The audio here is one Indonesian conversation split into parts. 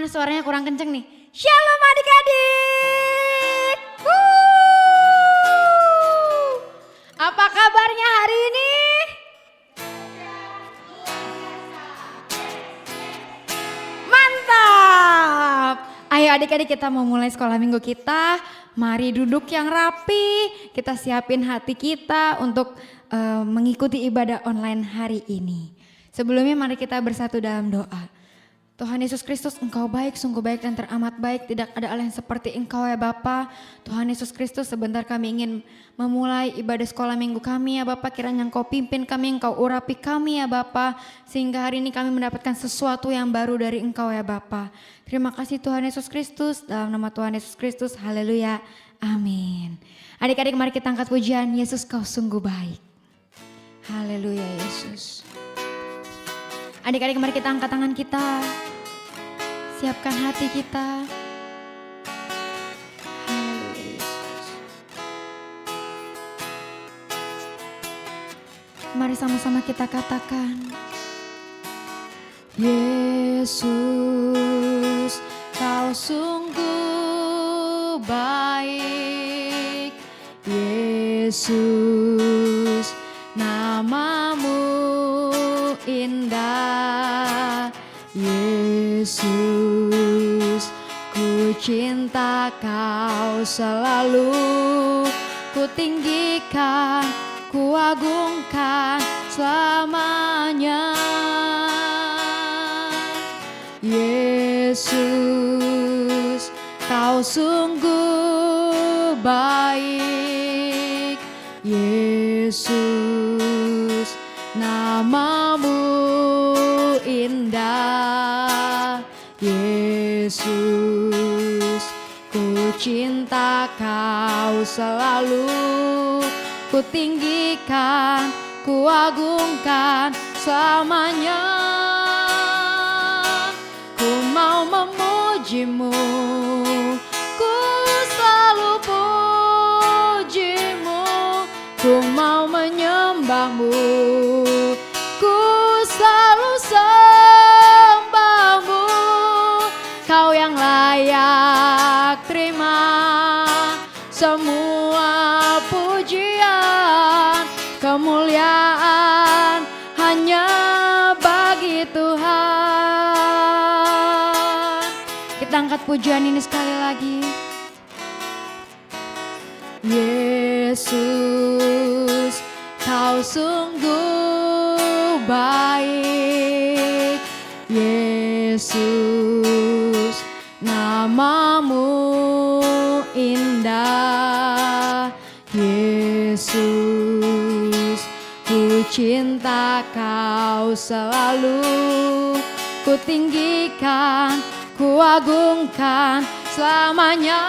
Mana suaranya kurang kenceng nih. Shalom adik-adik. Apa kabarnya hari ini? Mantap. Ayo adik-adik kita mau mulai sekolah minggu kita. Mari duduk yang rapi. Kita siapin hati kita untuk mengikuti ibadah online hari ini. Sebelumnya mari kita bersatu dalam doa. Tuhan Yesus Kristus, Engkau baik, sungguh baik dan teramat baik. Tidak ada Allah yang seperti Engkau ya Bapa. Tuhan Yesus Kristus, sebentar kami ingin memulai ibadah sekolah minggu kami ya Bapa. Kiranya Engkau pimpin kami, Engkau urapi kami ya Bapa. Sehingga hari ini kami mendapatkan sesuatu yang baru dari Engkau ya Bapa. Terima kasih Tuhan Yesus Kristus. Dalam nama Tuhan Yesus Kristus, haleluya, amin. Adik-adik mari kita angkat pujian, Yesus Kau sungguh baik. Haleluya Yesus. Adik-adik mari kita angkat tangan kita, siapkan hati kita. Haleluya Yesus. Mari sama-sama kita katakan, Yesus Kau sungguh baik, Yesus namamu indah, Yesus ku cinta Kau selalu, ku tinggikan, ku agungkan selamanya. Yesus Kau sungguh baik, Yesus namamu indah, Yesus ku cinta Kau selalu, ku tinggikan, ku agungkan selamanya. Ku mau memujimu, ku selalu pujimu, ku mau menyembahmu, ku selalu sembahmu. Kau yang layak terima semua pujian, kemuliaan hanya bagi Tuhan. Kita angkat pujian ini sekali lagi. Yesus Kau sungguh baik, Yesus namamu indah, Yesus ku cinta Kau selalu, ku tinggikan, ku agungkan selamanya.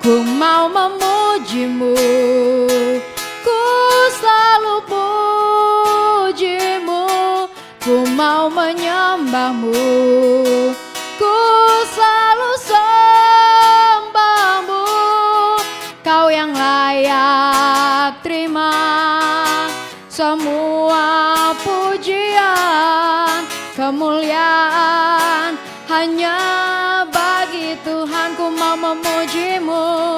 Ku mau memujimu, ku selalu pujimu, ku mau menyembahmu, ku selalu sembahmu. Kau yang layak terima semua pujian, kemuliaan hanya bagi Tuhan. Ku mau memujimu,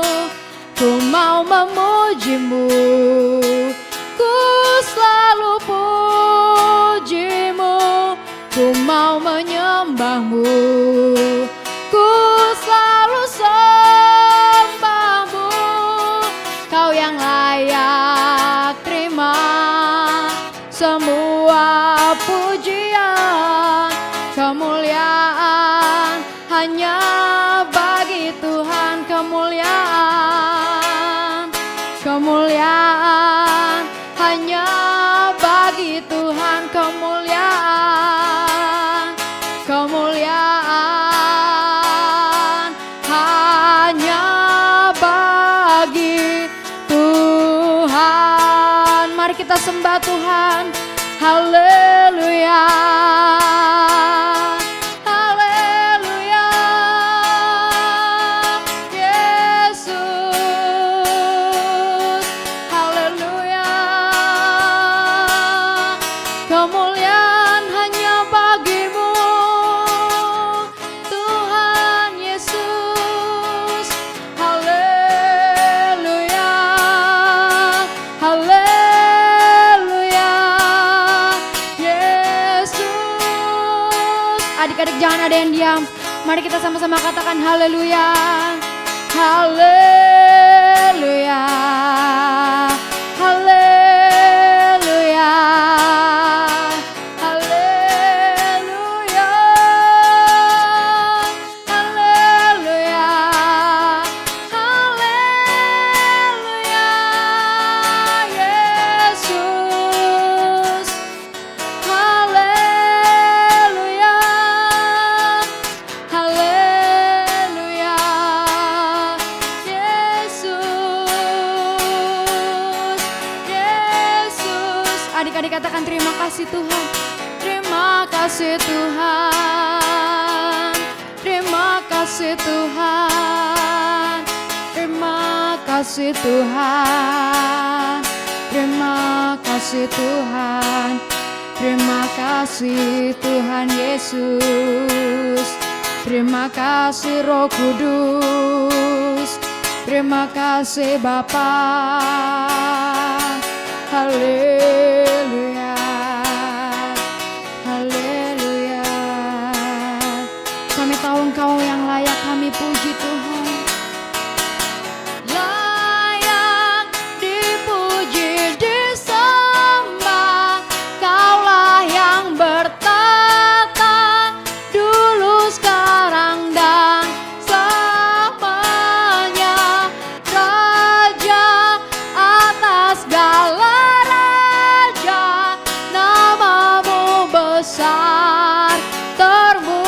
ku mau memujimu, ku selalu pujimu, ku mau menyembahmu, ku selalu sembahmu. Kau yang layak terima semua pujian, kemuliaan hanya bagi Tuhan. Kemuliaan hanya bagi Tuhan. Kemuliaan hanya bagi Tuhan. Mari kita sembah Tuhan. Haleluya. Kemuliaan hanya bagimu. jangan ada yang diam. Mari kita sama-sama katakan haleluya. Haleluya. Haleluya. Haleluya. Haleluya. Haleluya. Yesus. Haleluya. Haleluya. Yesus. Yesus. Adik-adik katakan terima kasih Tuhan. Terima kasih Tuhan. Terima kasih Tuhan. Terima kasih Tuhan. Terima kasih Tuhan. Terima kasih Tuhan Yesus. Terima kasih Roh Kudus. Terima kasih Bapa. Haleluya. Haleluya. Kami tahu Engkau yang layak kami puji Tuhan. Layak dipuji disembah. Kaulah yang bertata dulu sekarang dan selamanya. Raja atas segala raja, namamu besar termulia.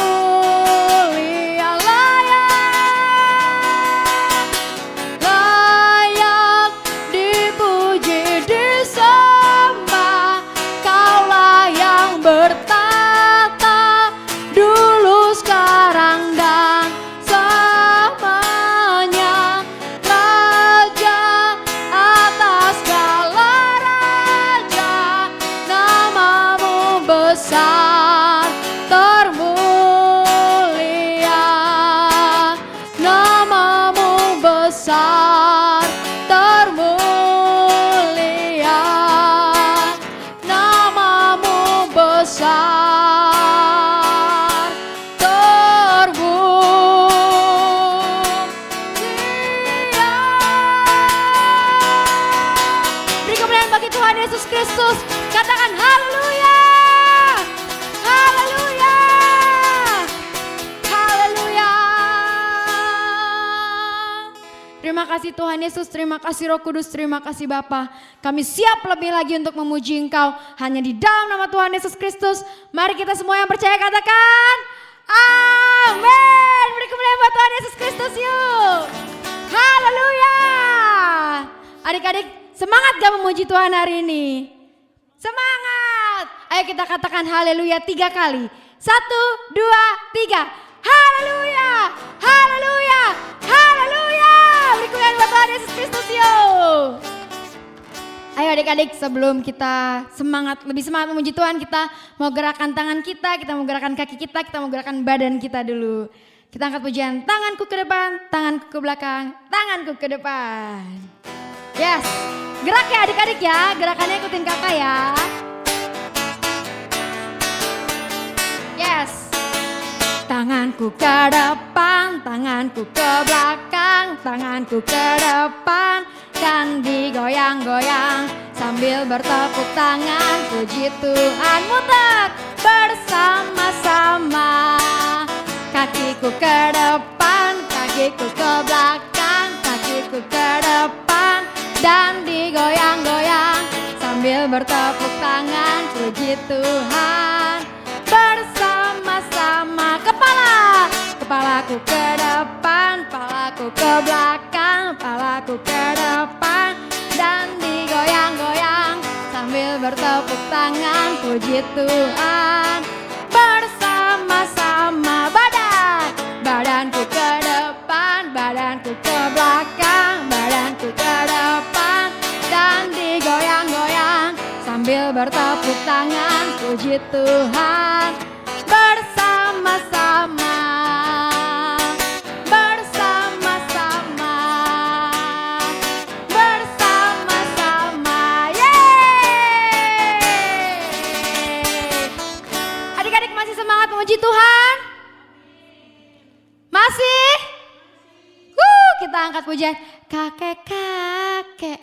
Layak dipuji disembah. Kaulah yang bertata dulu sekarang dan selamanya. Raja atas segala raja, namamu besar termulia. Namamu besar termulia. Namamu besar termulia. Beri kemuliaan bagi Tuhan Yesus Kristus. Katakan haleluya. Haleluya. Haleluya. Terima kasih Tuhan Yesus, terima kasih Roh Kudus, terima kasih Bapa. Kami siap lebih lagi untuk memuji Engkau hanya di dalam nama Tuhan Yesus Kristus. Mari kita semua yang percaya katakan amin. Beri kemuliaan buat Tuhan Yesus Kristus yuk. Haleluya. Adik-adik semangat gak memuji Tuhan hari ini? Semangat. Ayo kita katakan haleluya 3 kali. 1, 2, 3. Haleluya. Haleluya. Haleluya. Beri kemuliaan buat Tuhan Yesus Kristus yuk. Ayo adik-adik sebelum kita lebih semangat memuji Tuhan, kita mau gerakan tangan kita mau gerakan kaki kita mau gerakan badan kita dulu. Kita angkat pujian, tanganku ke depan, tanganku ke belakang, tanganku ke depan. Yes, gerak ya adik-adik ya, gerakannya ikutin kakak ya. Yes. Tanganku ke depan, tanganku ke belakang, tanganku ke depan dan digoyang-goyang sambil bertepuk tangan puji Tuhan. Muter bersama-sama. Kakiku ke depan, kakiku ke belakang, kakiku ke depan dan digoyang-goyang sambil bertepuk tangan puji Tuhan. Bersama-sama. Kepalaku ke depan, kepalaku ke belakang, kepalaku ke depan dan digoyang-goyang sambil bertepuk tangan puji Tuhan. Bersama-sama. Badanku ke depan, badanku ke belakang, badanku ke depan dan digoyang-goyang sambil bertepuk tangan puji Tuhan. Bersama-sama. Bersama-sama. Bersama-sama. Yeay. Adik-adik masih semangat memuji Tuhan? kita angkat pujian kakek-kakek.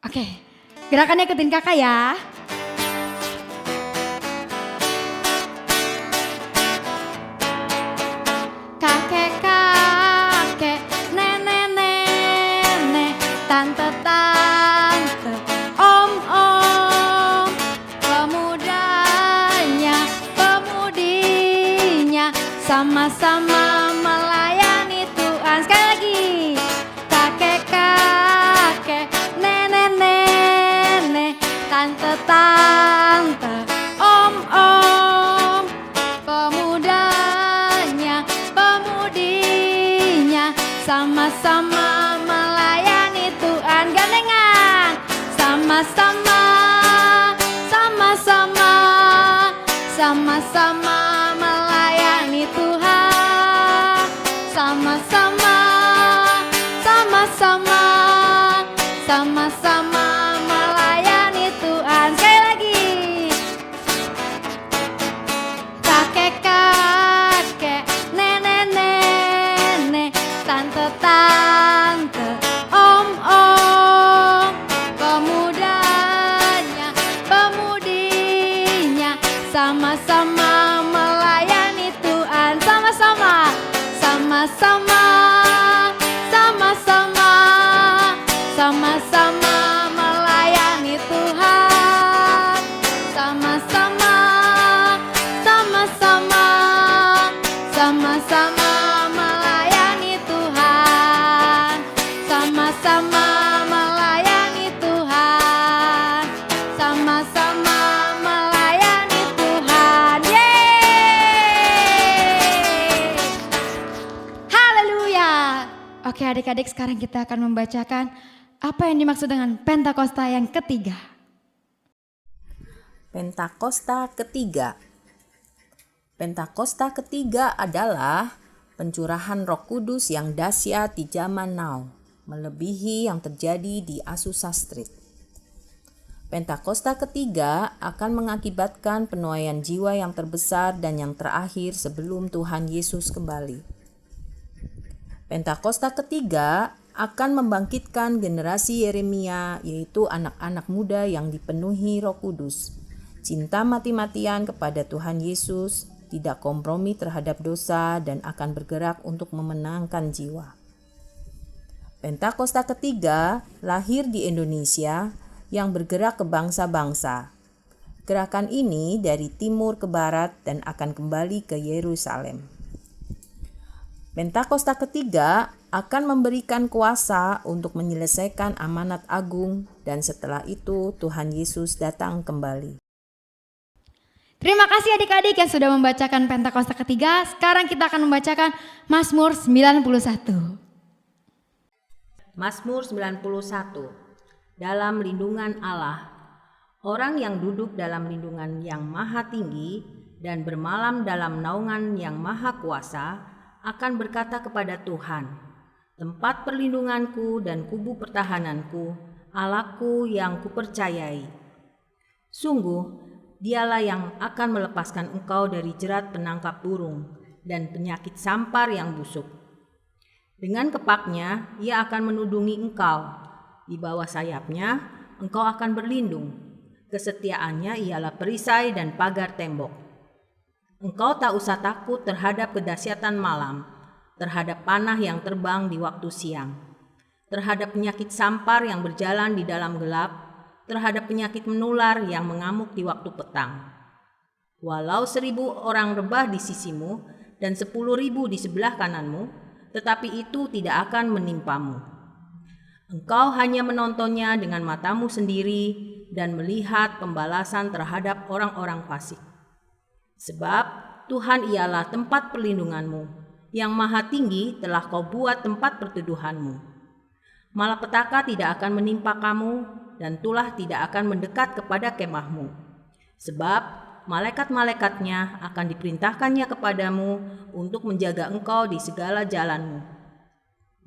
Oke, gerakannya ikutin kakak ya. Kakek-kakek, nenek-nenek, tante-tante, om-om, pemudanya, pemudinya, sama-sama melayani Tuhan. Sekali lagi, kakek-kakek, nenek-nenek, tante-tante, om-om, pemudanya, pemudinya, sama-sama melayani Tuhan. Gandengan, sama-sama, sama-sama, sama-sama melayani Tuhan. Sama-sama, sama-sama, sama-sama melayani Tuhan. Sekali lagi, kakek-kakek, nenek-nenek, tante-tante, om-om, pemudanya, pemudinya, sama-sama melayani Tuhan. Sama-sama, sama-sama, sama-sama, sama-sama melayani Tuhan. Sama-sama, sama-sama, sama-sama melayani Tuhan. Sama-sama melayani Tuhan. Sama-sama melayani Tuhan. Yeay! Haleluya. Oke adik-adik, sekarang kita akan membacakan apa yang dimaksud dengan Pentakosta yang ketiga. Pentakosta ketiga. Pentakosta ketiga adalah pencurahan Roh Kudus yang dahsyat di zaman now, melebihi yang terjadi di Azusa Street. Pentakosta ketiga akan mengakibatkan penuaian jiwa yang terbesar dan yang terakhir sebelum Tuhan Yesus kembali. Pentakosta ketiga akan membangkitkan generasi Yeremia, yaitu anak-anak muda yang dipenuhi Roh Kudus, cinta mati-matian kepada Tuhan Yesus, tidak kompromi terhadap dosa, dan akan bergerak untuk memenangkan jiwa. Pentakosta ketiga lahir di Indonesia yang bergerak ke bangsa-bangsa. Gerakan ini dari timur ke barat dan akan kembali ke Yerusalem. Pentakosta ketiga akan memberikan kuasa untuk menyelesaikan amanat agung, dan setelah itu Tuhan Yesus datang kembali. Terima kasih adik-adik yang sudah membacakan Pentakosta ketiga. Sekarang kita akan membacakan Mazmur 91. Mazmur 91. Dalam lindungan Allah. Orang yang duduk dalam lindungan yang maha tinggi dan bermalam dalam naungan yang maha kuasa akan berkata kepada Tuhan, tempat perlindunganku dan kubu pertahananku, Allahku yang kupercayai. Sungguh, Dialah yang akan melepaskan engkau dari jerat penangkap burung dan penyakit sampar yang busuk. Dengan kepaknya, ia akan menudungi engkau. Di bawah sayapnya, engkau akan berlindung. Kesetiaannya ialah perisai dan pagar tembok. Engkau tak usah takut terhadap kedahsyatan malam, terhadap panah yang terbang di waktu siang, terhadap penyakit sampar yang berjalan di dalam gelap, terhadap penyakit menular yang mengamuk di waktu petang. Walau 1.000 orang rebah di sisimu dan 10.000 di sebelah kananmu, tetapi itu tidak akan menimpamu. Engkau hanya menontonnya dengan matamu sendiri dan melihat pembalasan terhadap orang-orang fasik. Sebab Tuhan ialah tempat perlindunganmu, yang maha tinggi telah kau buat tempat perteduhanmu. Malapetaka tidak akan menimpa kamu, dan tulah tidak akan mendekat kepada kemahmu. Sebab malaikat-malaikatnya akan diperintahkannya kepadamu untuk menjaga engkau di segala jalanmu.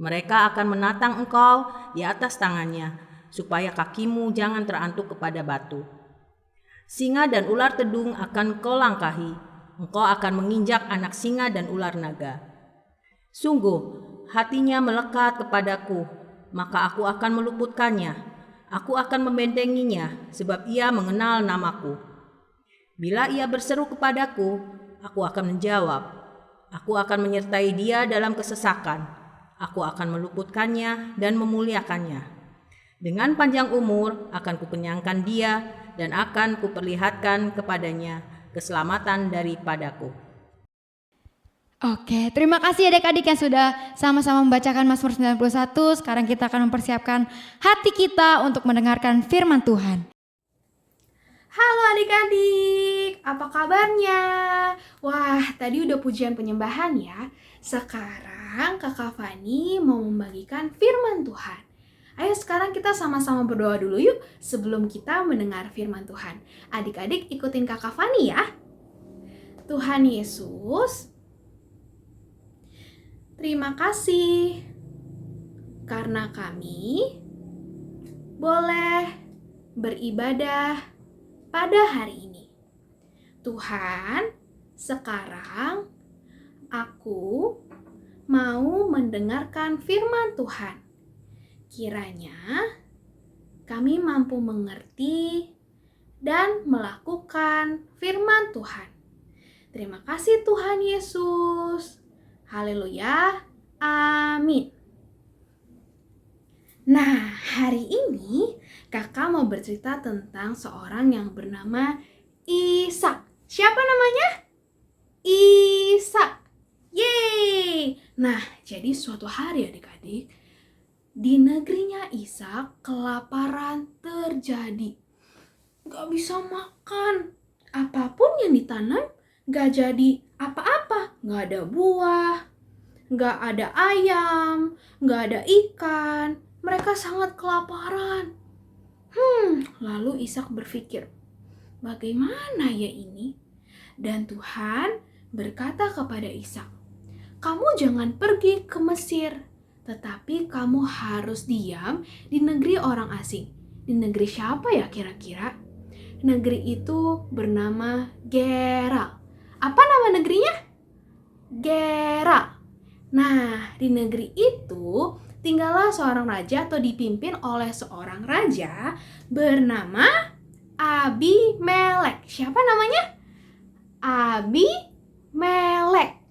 Mereka akan menatang engkau di atas tangannya, supaya kakimu jangan terantuk kepada batu. Singa dan ular tedung akan kau langkahi, engkau akan menginjak anak singa dan ular naga. Sungguh, hatinya melekat kepadaku, maka aku akan meluputkannya. Aku akan membentenginya, sebab ia mengenal namaku. Bila ia berseru kepadaku, aku akan menjawab. Aku akan menyertai dia dalam kesesakan. Aku akan meluputkannya dan memuliakannya. Dengan panjang umur akan kukenyangkan dia dan akan kuperlihatkan kepadanya keselamatan daripadaku. Oke, terima kasih adik-adik yang sudah sama-sama membacakan Mazmur 91. Sekarang kita akan mempersiapkan hati kita untuk mendengarkan firman Tuhan. Halo adik-adik, apa kabarnya? Wah, tadi udah pujian penyembahan ya. Sekarang Kakak Fani mau membagikan firman Tuhan. Ayo sekarang kita sama-sama berdoa dulu yuk sebelum kita mendengar firman Tuhan. Adik-adik ikutin Kakak Fani ya. Tuhan Yesus, terima kasih karena kami boleh beribadah pada hari ini. Tuhan, sekarang aku mau mendengarkan firman Tuhan. Kiranya kami mampu mengerti dan melakukan firman Tuhan. Terima kasih Tuhan Yesus. Haleluya. Amin. Nah, hari ini kakak mau bercerita tentang seorang yang bernama Ishak. Siapa namanya? Ishak. Yeay. Nah, jadi suatu hari adik-adik, di negerinya Ishak kelaparan terjadi. Gak bisa makan. Apapun yang ditanam gak jadi apa-apa. Gak ada buah, gak ada ayam, gak ada ikan. Mereka sangat kelaparan. Lalu Ishak berpikir, bagaimana ya ini? Dan Tuhan berkata kepada Ishak, kamu jangan pergi ke Mesir, tetapi kamu harus diam di negeri orang asing. Di negeri siapa ya kira-kira? Negeri itu bernama Gerar. Apa nama negerinya? Gerar. Nah, di negeri itu tinggallah seorang raja atau dipimpin oleh seorang raja bernama Abimelek. Siapa namanya? Abimelek.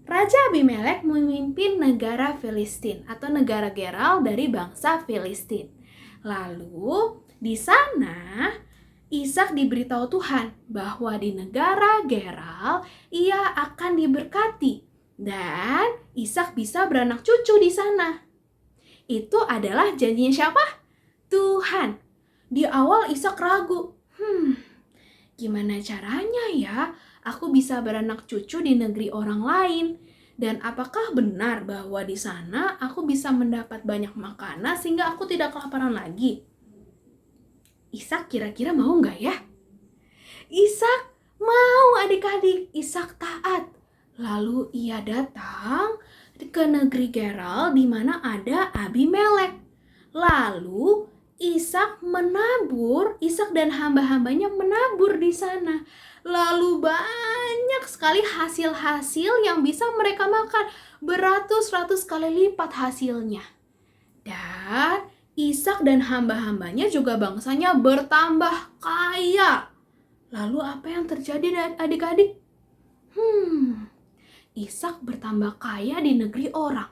Raja Abimelek memimpin negara Filistin atau negara Gerar dari bangsa Filistin. Lalu di sana Ishak diberitahu Tuhan bahwa di negara Gerar ia akan diberkati dan Ishak bisa beranak cucu di sana. Itu adalah janjinya siapa? Tuhan. Di awal Ishak ragu. Gimana caranya ya aku bisa beranak cucu di negeri orang lain? Dan apakah benar bahwa di sana aku bisa mendapat banyak makanan sehingga aku tidak kelaparan lagi? Ishak kira-kira mau nggak ya? Ishak mau adik-adik. Ishak taat. Lalu ia datang ke negeri Gerar di mana ada Abimelek. Lalu Ishak dan hamba-hambanya menabur di sana. Lalu banyak sekali hasil-hasil yang bisa mereka makan. Beratus-ratus kali lipat hasilnya. Dan Ishak dan hamba-hambanya juga bangsanya bertambah kaya. Lalu apa yang terjadi adik-adik? Ishak bertambah kaya di negeri orang.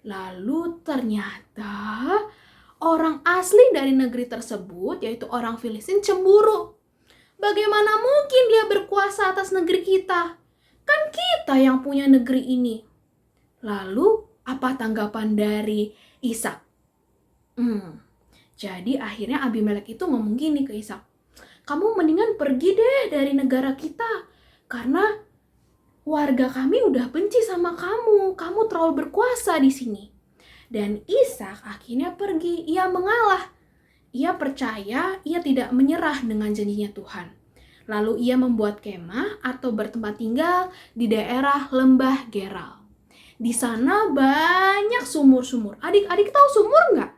Lalu ternyata orang asli dari negeri tersebut, yaitu orang Filistin, cemburu. Bagaimana mungkin dia berkuasa atas negeri kita? Kan kita yang punya negeri ini. Lalu apa tanggapan dari Ishak? Jadi akhirnya Abimelek itu ngomong gini ke Ishak, kamu mendingan pergi deh dari negara kita, karena warga kami udah benci sama kamu terlalu berkuasa di sini. Dan Ishak akhirnya pergi, ia mengalah. Ia percaya, ia tidak menyerah dengan janjinya Tuhan. Lalu ia membuat kemah atau bertempat tinggal di daerah lembah Gerar. Di sana banyak sumur-sumur. Adik-adik tahu sumur nggak?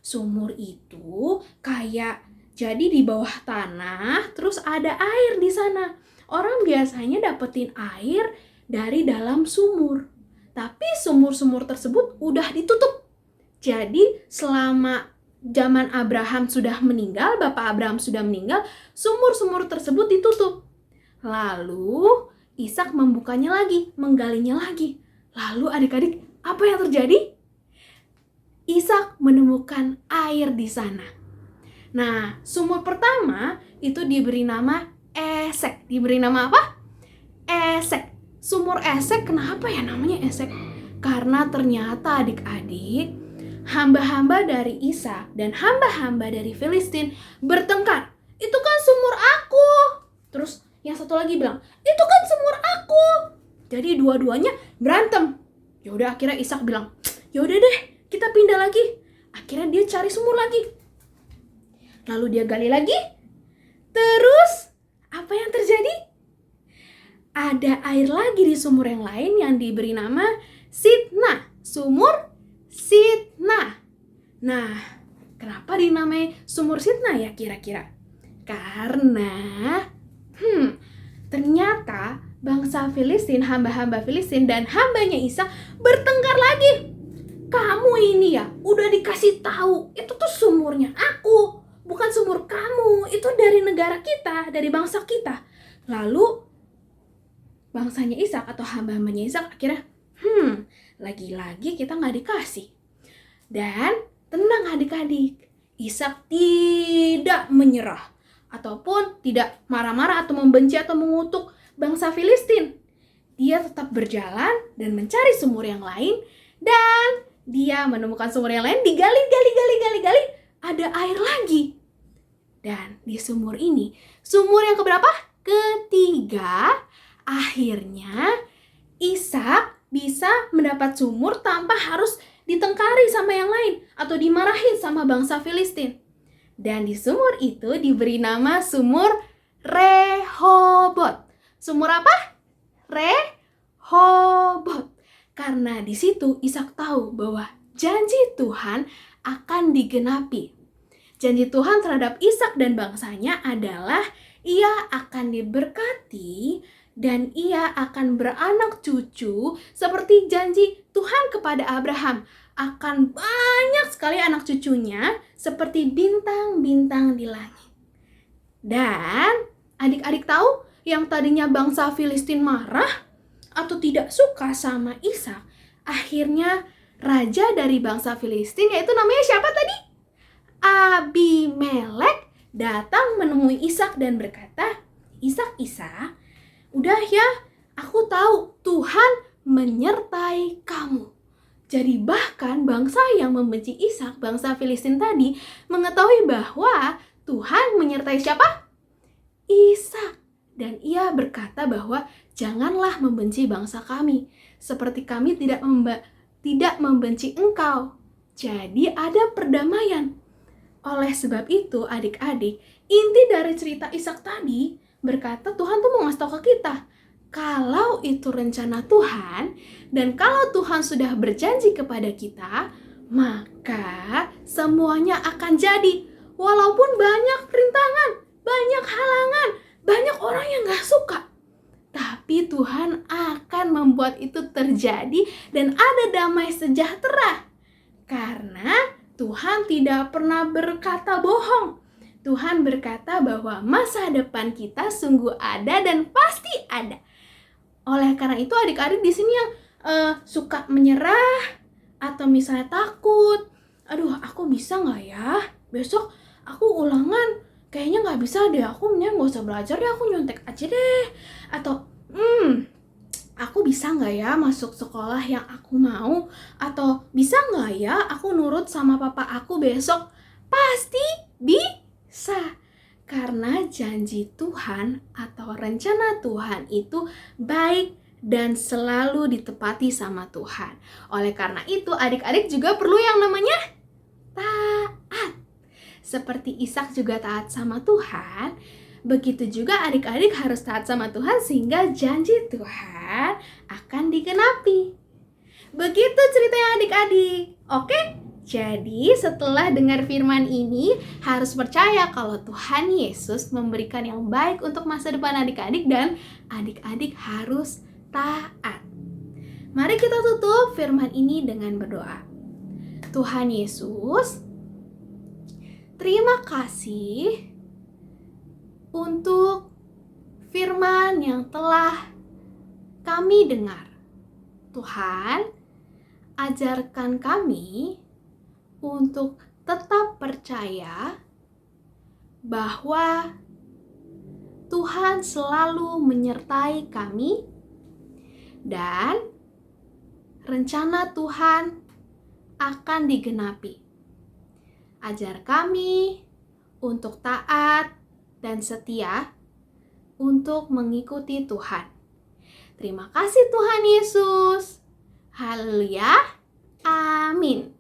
Sumur itu kayak jadi di bawah tanah, terus ada air di sana. Orang biasanya dapetin air dari dalam sumur. tapi sumur-sumur tersebut udah ditutup. Jadi selama zaman Abraham sudah meninggal, Bapak Abraham sudah meninggal, sumur-sumur tersebut ditutup. Lalu Ishak membukanya lagi, menggalinya lagi. Lalu adik-adik, apa yang terjadi? Ishak menemukan air di sana. Nah, sumur pertama itu diberi nama Esek. Diberi nama apa? Esek. Sumur Esek, kenapa ya namanya Esek? Karena ternyata adik-adik, hamba-hamba dari Ishak dan hamba-hamba dari Filistin bertengkar. Itu kan sumur aku. Terus yang satu lagi bilang, itu kan sumur aku. Jadi dua-duanya berantem. Ya udah, akhirnya Ishak bilang, ya udah deh, kita pindah lagi. Akhirnya dia cari sumur lagi. Lalu dia gali lagi. Terus apa yang terjadi? Ada air lagi di sumur yang lain yang diberi nama Sitna. Sumur Sitna. Nah, kenapa dinamai sumur Sitna ya kira-kira? Karena ternyata bangsa Filistin, hamba-hamba Filistin dan hambanya Ishak bertengkar lagi. Kamu ini ya udah dikasih tahu, itu tuh sumurnya aku, bukan sumur kamu. Itu dari negara kita, dari bangsa kita. Lalu bangsanya Ishak atau hamba-hambanya Ishak akhirnya, lagi-lagi kita nggak dikasih. Dan tenang adik-adik, Ishak tidak menyerah ataupun tidak marah-marah atau membenci atau mengutuk bangsa Filistin. Dia tetap berjalan dan mencari sumur yang lain, dan dia menemukan sumur yang lain, digali, ada air lagi. Dan di sumur ini, sumur yang keberapa? Ketiga, akhirnya Ishak bisa mendapat sumur tanpa harus ditengkari sama yang lain atau dimarahin sama bangsa Filistin. Dan di sumur itu diberi nama sumur Rehobot. Sumur apa? Rehobot. Karena di situ Ishak tahu bahwa janji Tuhan akan digenapi. Janji Tuhan terhadap Ishak dan bangsanya adalah ia akan diberkati dan ia akan beranak cucu seperti janji Tuhan kepada Abraham. Akan banyak sekali anak cucunya seperti bintang-bintang di langit. Dan adik-adik tahu yang tadinya bangsa Filistin marah atau tidak suka sama Ishak, akhirnya raja dari bangsa Filistin, yaitu namanya siapa tadi? Abimelek, datang menemui Ishak dan berkata, Ishak, udah ya, aku tahu Tuhan menyertai kamu. Jadi bahkan bangsa yang membenci Ishak, bangsa Filistin tadi, mengetahui bahwa Tuhan menyertai siapa? Ishak. Dan ia berkata bahwa janganlah membenci bangsa kami, seperti kami tidak membenci engkau. Jadi ada perdamaian. Oleh sebab itu adik-adik, inti dari cerita Ishak tadi berkata Tuhan tuh mau ngasih tahu ke kita, kalau itu rencana Tuhan dan kalau Tuhan sudah berjanji kepada kita, maka semuanya akan jadi. Walaupun banyak rintangan, banyak halangan, banyak orang yang gak suka, tapi Tuhan akan membuat itu terjadi dan ada damai sejahtera. Karena Tuhan tidak pernah berkata bohong. Tuhan berkata bahwa masa depan kita sungguh ada dan pasti ada. Oleh karena itu adik-adik di sini yang suka menyerah atau misalnya takut, aduh aku bisa nggak ya? Besok aku ulangan kayaknya nggak bisa deh, aku mendingan nggak usah belajar deh, aku nyontek aja deh. Atau aku bisa nggak ya masuk sekolah yang aku mau? Atau bisa nggak ya aku nurut sama papa aku besok? Pasti bisa. Karena janji Tuhan atau rencana Tuhan itu baik dan selalu ditepati sama Tuhan. Oleh karena itu adik-adik juga perlu yang namanya taat. Seperti Ishak juga taat sama Tuhan, begitu juga adik-adik harus taat sama Tuhan sehingga janji Tuhan akan digenapi. Begitu ceritanya adik-adik. Oke? Jadi setelah dengar firman ini harus percaya kalau Tuhan Yesus memberikan yang baik untuk masa depan adik-adik dan adik-adik harus taat. Mari kita tutup firman ini dengan berdoa. Tuhan Yesus, terima kasih untuk firman yang telah kami dengar. Tuhan, ajarkan kami untuk tetap percaya bahwa Tuhan selalu menyertai kami dan rencana Tuhan akan digenapi. Ajar kami untuk taat dan setia untuk mengikuti Tuhan. Terima kasih Tuhan Yesus. Haleluya. Amin.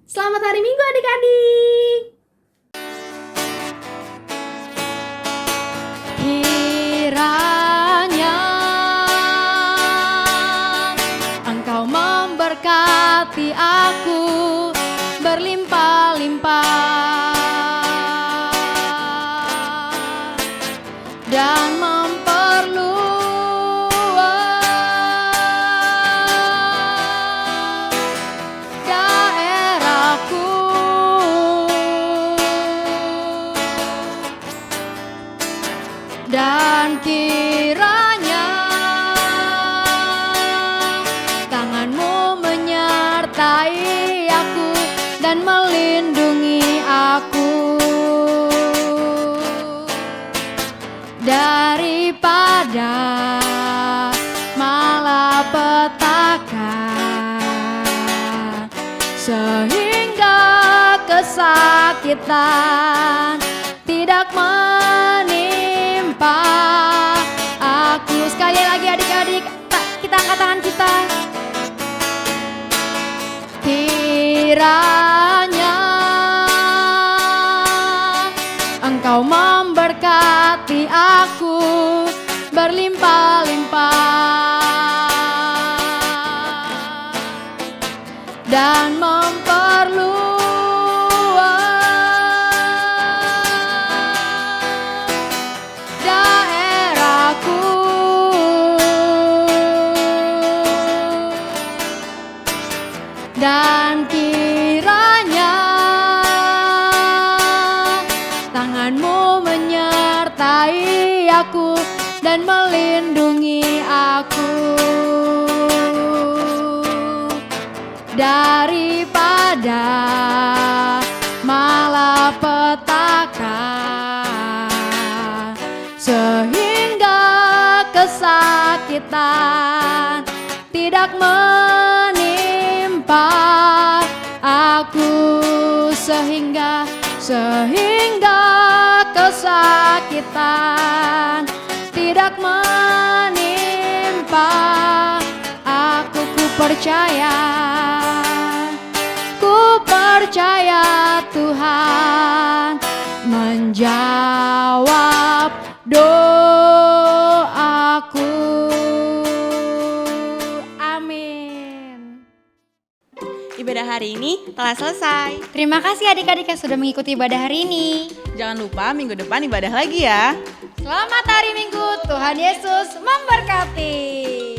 Selamat hari Minggu adik-adik. Kiranya Engkau memberkati aku berlimpah-limpah dan memperluas daerahku. Dan kiranya tangan-Mu menyertai aku dan melindungi aku daripada malapetaka, sehingga kesakitan tidak menimpa aku. Sekali lagi adik-adik, kita angkat tangan kita. Kiranya Engkau memberkati aku berlimpah-limpah dan memperluas daerahku. Dan kiranya tangan-Mu menyertai aku dan melindungi aku daripada malapetaka, sehingga kesakitan tidak menimpa aku, sehingga kesakitan tidak menimpa aku. Ku percaya Tuhan menjawab doaku. Amin. Ibadah hari ini telah selesai. Terima kasih adik-adik yang sudah mengikuti ibadah hari ini. Jangan lupa minggu depan ibadah lagi ya. Selamat hari Minggu, Tuhan Yesus memberkati.